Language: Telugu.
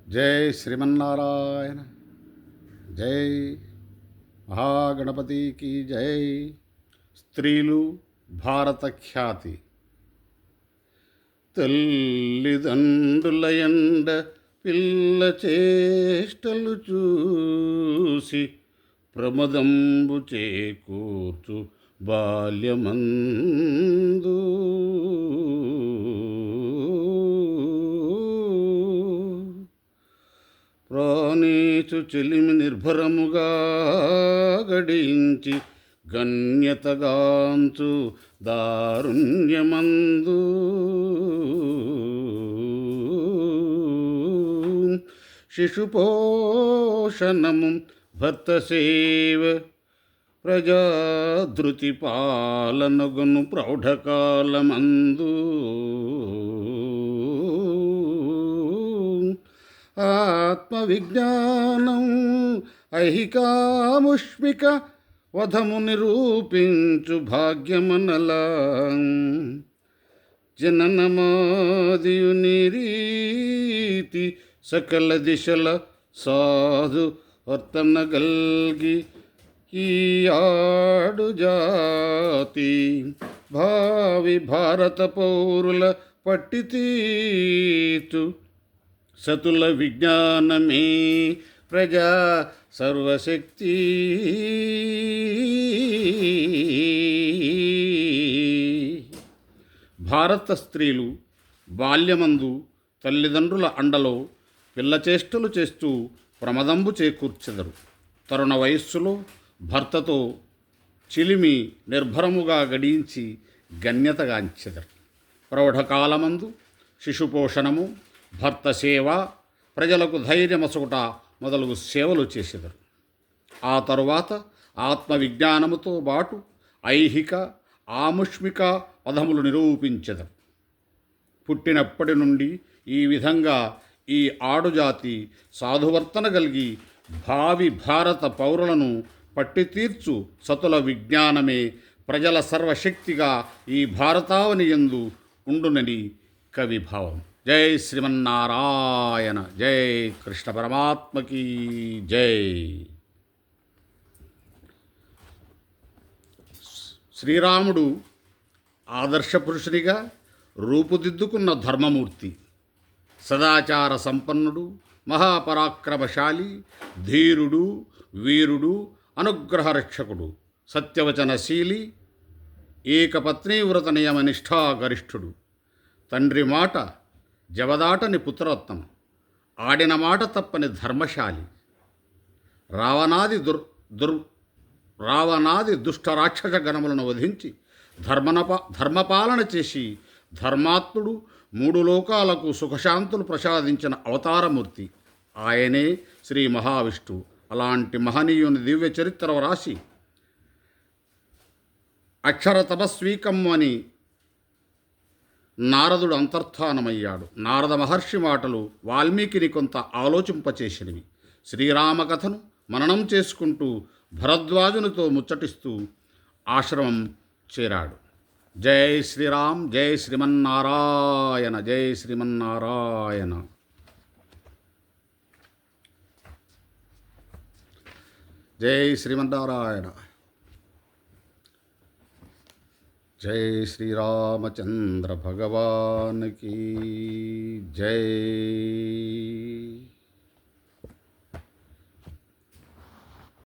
జై శ్రీమన్నారాయణ. జై మహాగణపతికి జై. స్త్రీలు భారత ఖ్యాతి. తల్లిదండ్రుల ఎండ పిల్ల చేష్టలు చూసి ప్రమదంబు చేకూర్చు బాల్యమందు ప్రాణేచు చెలిమి నిర్భరముగా గడించి గణ్యతగాంచు దారుణ్యమందు శిశుపోషణము భర్త సేవ ప్రజాధృతి పాలనగును ప్రౌఢకాలమందు ఆత్మవిజ్ఞానం ఐహికాముష్మిక వధము నిరూపించు భాగ్యమనలా జననమాదియు నీరీతి సకల దిశల సాధు వర్తనగల్గి ఈ ఆడు జాతి భావి భారత పౌరుల పట్టి తీర్చు సతుల విజ్ఞానమే ప్రజా సర్వశక్తి. భారత స్త్రీలు బాల్యమందు తల్లిదండ్రుల అండలో పిల్లచేష్టలు చేస్తూ ప్రమదంబు చేకూర్చెదరు. తరుణ వయస్సులో భర్తతో చిలిమి నిర్భరముగా గడించి గణ్యతగాంచెదరు. ప్రౌఢకాలమందు శిశుపోషణము, భర్త సేవ, ప్రజలకు ధైర్యమసగుట మొదలగు సేవలు చేసెదరు. ఆ తరువాత ఆత్మవిజ్ఞానముతో బాటు ఐహిక ఆముష్మిక పదములు నిరూపించెదరు. పుట్టినప్పటి నుండి ఈ విధంగా ఈ ఆడుజాతి సాధువర్తన కలిగి భావి భారత పౌరులను పట్టి తీర్చు సతుల విజ్ఞానమే ప్రజల సర్వశక్తిగా ఈ భారతావని యందు ఉండునని కవిభావం. జై శ్రీమన్నారాయణ. జై కృష్ణ పరమాత్మకి జై. శ్రీరాముడు ఆదర్శ పురుషునిగా రూపుదిద్దుకున్న ధర్మమూర్తి. సదాచార సంపన్నుడు, మహాపరాక్రమశాలి, ధీరుడు, వీరుడు, అనుగ్రహరక్షకుడు, సత్యవచనశీలి, ఏకపత్నీవ్రత నియమ నిష్ఠాగరిష్ఠుడు. తండ్రి మాట జవదాటని పుత్రోత్తమ, ఆడిన మాట తప్పని ధర్మశాలి. రావణాది దుష్ట రాక్షస గణములను వధించి ధర్మపాలన చేసి ధర్మాత్ముడు, మూడు లోకాలకు సుఖశాంతులు ప్రసాదించిన అవతారమూర్తి ఆయనే శ్రీ మహావిష్ణువు. అలాంటి మహనీయుని దివ్య చరిత్ర రాసి అక్షర తపస్వీకం అని నారదుడు అంతర్ధానమయ్యాడు. నారద మహర్షి మాటలు వాల్మీకిని కొంత ఆలోచింపచేసినవి. శ్రీరామకథను మననం చేసుకుంటూ భరద్వాజునితో ముచ్చటిస్తూ ఆశ్రమం చేరాడు. జై శ్రీరామ్. జై శ్రీమన్నారాయణ. జై శ్రీమన్నారాయణ. జై శ్రీమన్నారాయణ. జై శ్రీరామచంద్ర భగవాన్ కీ జై.